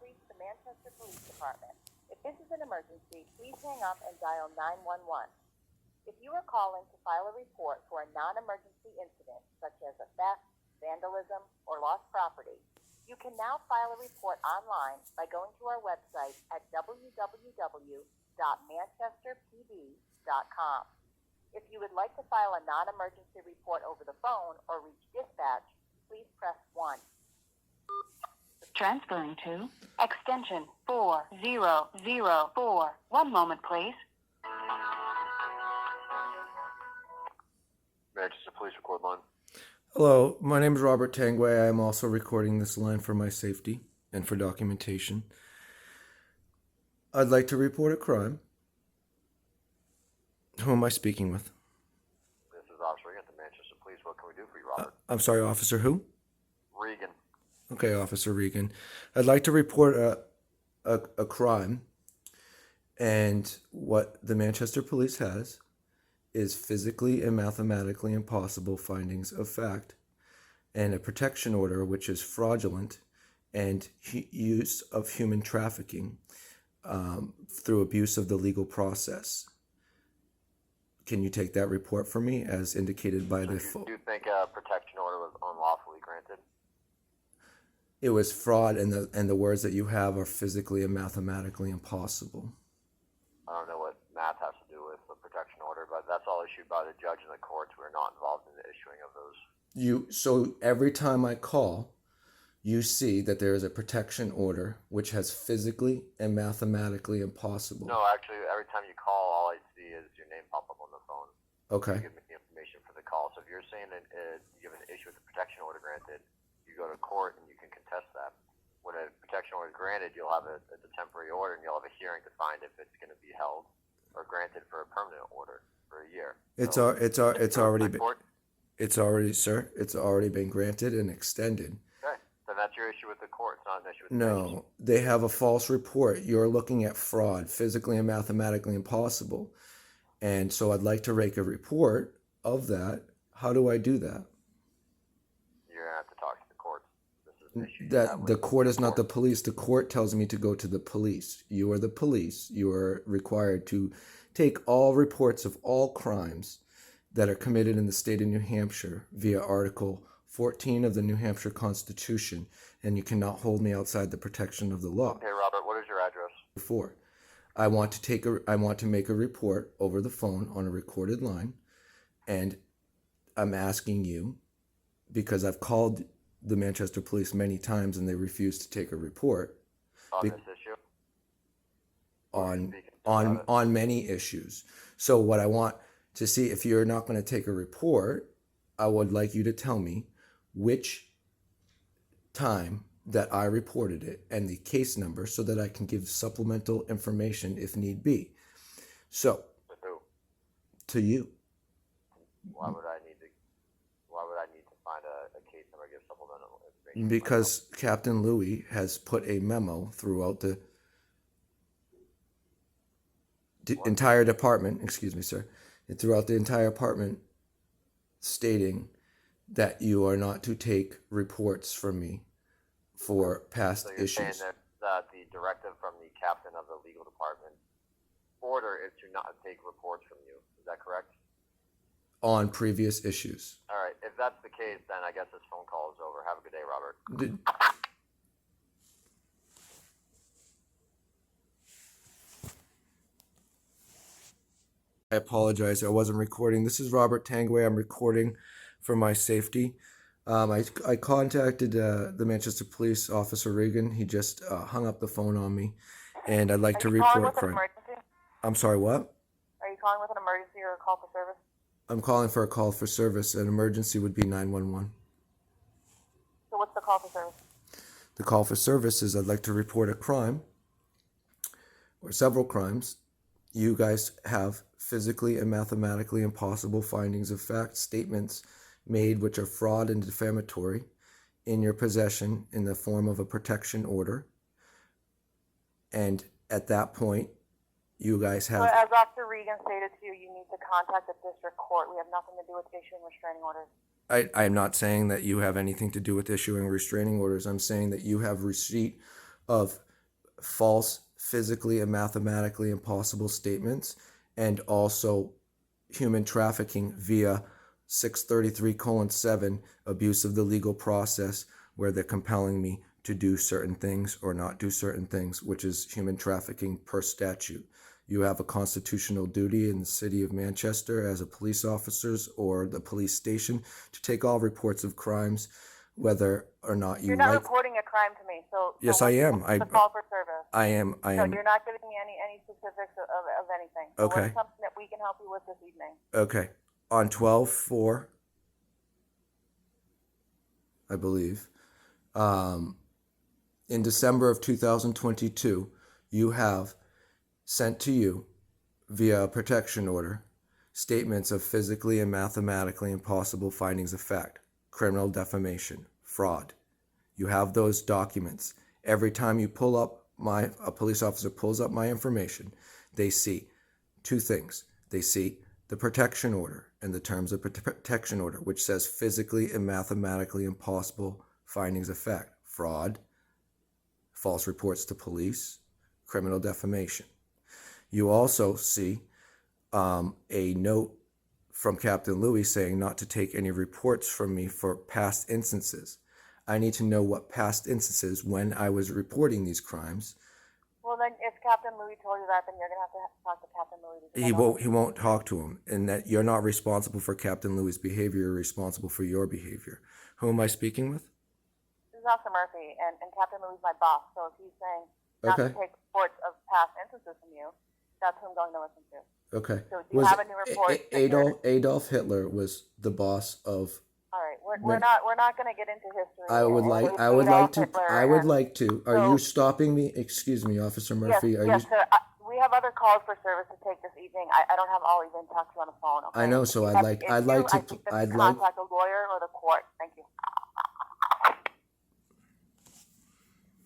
reached the Manchester Police Department. If this is an emergency, please hang up and dial 911. If you are calling to file a report for a non-emergency incident, such as a theft, vandalism, or lost property, you can now file a report online by going to our website at www.manchesterpd.com. If you would like to file a non-emergency report over the phone or reach dispatch, please press 1. Transferring to extension 4004. One moment, please. Manchester Police Record Line. Hello, my name is Robert Tangway. I am also recording this line for my safety and for documentation. I'd like to report a crime. Who am I speaking with? This is Officer Regan at the Manchester Police. What can we do for you, Robert? I'm sorry, Officer who? Regan. Okay, Officer Regan. I'd like to report a crime, and what the Manchester Police has is physically and mathematically impossible findings of fact, and a protection order which is fraudulent, and use of human trafficking through abuse of the legal process. Can you take that report for me as indicated by the... Do you think a protection order was unlawfully granted? It was fraud, and the words that you have are physically and mathematically impossible. I don't know what math has to do with the protection order, but that's all issued by the judge and the courts. We're not involved in the issuing of those. So every time I call, you see that there is a protection order which has physically and mathematically impossible. No, actually, every time you call, all I see is your name pop up on the phone. Okay. You give me the information for the call. So if you're saying that you have an issue with the protection order granted, you go to court and you can contest that. When a protection order is granted, you'll have it's a temporary order, and you'll have a hearing to find if it's going to be held or granted for a permanent order for a year. It's already been granted and extended. Okay, then that's your issue with the court. It's not an issue with the No, they have a false report. You're looking at fraud, physically and mathematically impossible. And so I'd like to make a report of that. How do I do that? You're going to have to talk to the courts. This is an issue. That the court is not the police. The court tells me to go to the police. You are the police. You are required to take all reports of all crimes that are committed in the state of New Hampshire via Article 14 of the New Hampshire Constitution, and you cannot hold me outside the protection of the law. Okay, Robert, what is your address? Before, I want to make a report over the phone on a recorded line, and I'm asking you, because I've called the Manchester Police many times and they refuse to take a report On this issue? on many issues. So what I want to see, if you're not going to take a report, I would like you to tell me which time that I reported it and the case number so that I can give supplemental information if need be. So, To who? to you. Why would I need to find a case number, give supplemental information? Because Captain Louis has put a memo throughout the entire department, excuse me, sir, throughout the entire department stating that you are not to take reports from me for past So you're issues. saying that the directive from the captain of the legal department order is to not take reports from you. Is that correct? On previous issues. All right. If that's the case, then I guess this phone call is over. Have a good day, Robert. I apologize. I wasn't recording. This is Robert Tangway. I'm recording for my safety. I contacted the Manchester Police Officer Regan. He just hung up the phone on me, and I'd like to report crime. I'm sorry, what? Are you calling with an emergency or a call for service? I'm calling for a call for service. An emergency would be 911. So what's the call for service? The call for service is I'd like to report a crime, or several crimes. You guys have physically and mathematically impossible findings of fact, statements made which are fraud and defamatory in your possession in the form of a protection order. And at that point, you guys have... So as Officer Regan stated to you, you need to contact the district court. We have nothing to do with issuing restraining orders. I am not saying that you have anything to do with issuing restraining orders. I'm saying that you have receipt of false, physically and mathematically impossible statements, and also human trafficking via 633:7, abuse of the legal process, where they're compelling me to do certain things or not do certain things, which is human trafficking per statute. You have a constitutional duty in the city of Manchester as a police officers or the police station to take all reports of crimes, whether or not you You're not like. reporting a crime to me, so Yes, I am. What's the call for service? I am. No, you're not giving me any specifics of anything. So Okay. what's something that we can help you with this evening? Okay. On 12/4, I believe, in December of 2022, you have sent to you via a protection order statements of physically and mathematically impossible findings of fact, criminal defamation, fraud. You have those documents. Every time you pull up a police officer pulls up my information, they see two things. They see the protection order and the terms of protection order, which says physically and mathematically impossible findings of fact, fraud, false reports to police, criminal defamation. You also see a note from Captain Louis saying not to take any reports from me for past instances. I need to know what past instances when I was reporting these crimes. Well, then, if Captain Louis told you that, then you're going to have to talk to Captain Louis. He won't talk to him, and that you're not responsible for Captain Louis' behavior. You're responsible for your behavior. Who am I speaking with? This is Officer Murphy, and Captain Louis is my boss. So if he's saying not to take reports of past instances from you, that's who I'm going to listen to. Okay. So do you have a new report? Adolf Hitler was the boss of. All right, we're not going to get into history. I would like to. Are you stopping me? Excuse me, Officer Murphy. Yes, sir. We have other calls for service to take this evening. I don't have all even talk to you on the phone. Okay? I know, so I'd like to contact a lawyer or the court. Thank you.